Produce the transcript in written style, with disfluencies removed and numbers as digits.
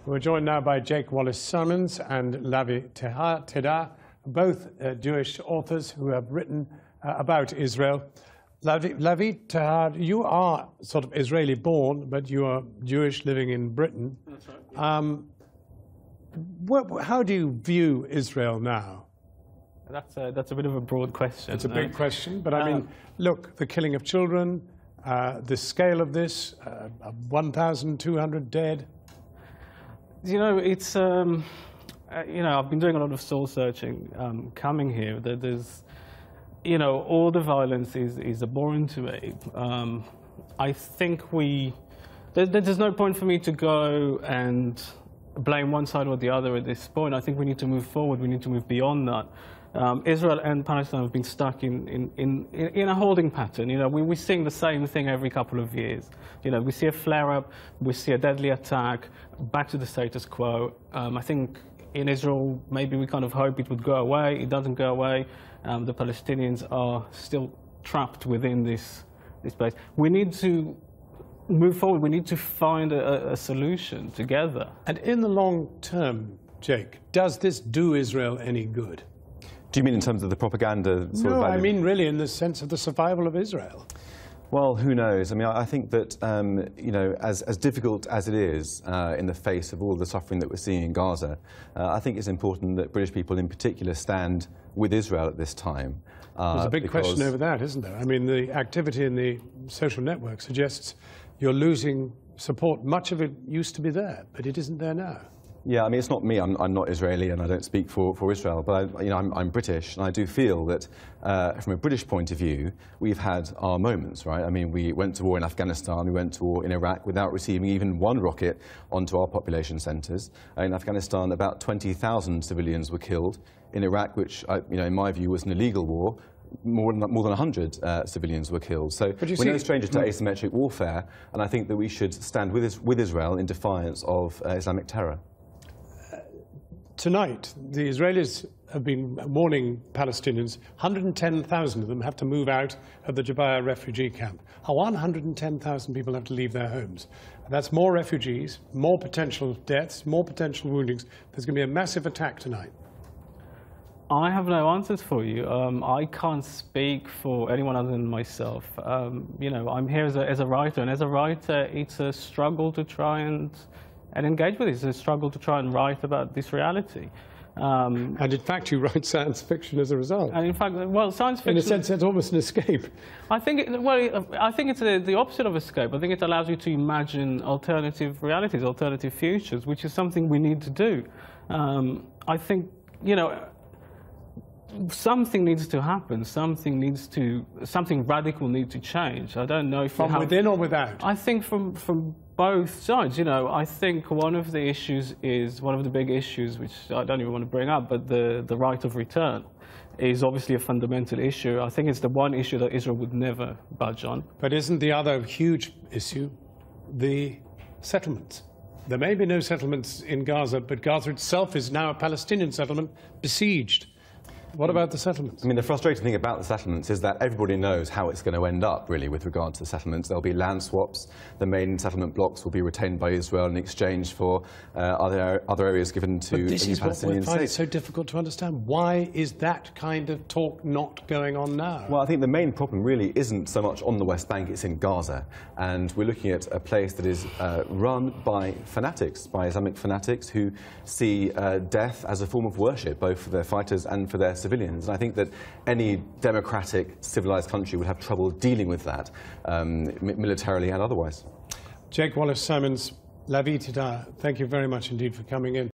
We're joined now by Wallis and Lavie Tidhar, both Jewish authors who have written about Israel. Lavie Tidhar, you are sort of Israeli-born, but you are Jewish living in Britain. That's right. Yeah. How do you view Israel now? That's a bit of a broad question. It's a big question, but I mean, look, the killing of children, the scale of this, 1,200 dead. You know, it's, I've been doing a lot of soul searching coming here. There's, all the violence is abhorrent to me. I think there's no point for me to go and blame one side or the other at this point. I think we need to move forward. We need to move beyond that. Israel and Palestine have been stuck in a holding pattern. We're seeing the same thing every couple of years. We see a flare-up, we see a deadly attack, back to the status quo. I think in Israel, maybe we kind of hope it would go away. It doesn't go away. The Palestinians are still trapped within this place. We need to move forward. We need to find a solution together. And in the long term, Jake, does this do Israel any good? Do you mean in terms of the propaganda sort of value? No, I mean really in the sense of the survival of Israel. Well, who knows? I mean, I think that, as difficult as it is in the face of all the suffering that we're seeing in Gaza, I think it's important that British people in particular stand with Israel at this time. There's a big question over that, isn't there? I mean, the activity in the social network suggests you're losing support. Much of it used to be there, but it isn't there now. Yeah, I mean, it's not me. I'm not Israeli, and I don't speak for Israel. But I'm British, and I do feel that, from a British point of view, we've had our moments, right? I mean, we went to war in Afghanistan, we went to war in Iraq without receiving even one rocket onto our population centres. In Afghanistan, about 20,000 civilians were killed. In Iraq, which, in my view, was an illegal war, more than 100 civilians were killed. So we're no strangers to asymmetric warfare, and I think that we should stand with Israel in defiance of Islamic terror. Tonight, the Israelis have been warning Palestinians. 110,000 of them have to move out of the Jabalia refugee camp. 110,000 people have to leave their homes. That's more refugees, more potential deaths, more potential woundings. There's going to be a massive attack tonight. I have no answers for you. I can't speak for anyone other than myself. I'm here as a writer, and as a writer, it's a struggle to try and engage with it. It's a struggle to try and write about this reality. And in fact, you write science fiction as a result. And in fact, well, science fiction... In a sense, it's almost an escape. I think it's the opposite of escape. I think it allows you to imagine alternative realities, alternative futures, which is something we need to do. I think, something needs to happen. Something radical needs to change. I don't know if from within or without. I think from both sides. I think one of the big issues, which I don't even want to bring up, but the right of return is obviously a fundamental issue. I think it's the one issue that Israel would never budge on. But isn't the other huge issue the settlements? There may be no settlements in Gaza, but Gaza itself is now a Palestinian settlement besieged. What about the settlements? I mean, the frustrating thing about the settlements is that everybody knows how it's going to end up, really, with regard to the settlements. There'll be land swaps. The main settlement blocks will be retained by Israel in exchange for other areas given to but this a new is Palestinian what we find state. It so difficult to understand. Why is that kind of talk not going on now? Well, I think the main problem really isn't so much on the West Bank, it's in Gaza. And we're looking at a place that is run by fanatics, by Islamic fanatics who see death as a form of worship, both for their fighters and for their civilians. And I think that any democratic, civilized country would have trouble dealing with that, militarily and otherwise. Wallis, Lavie Tidhar, thank you very much indeed for coming in.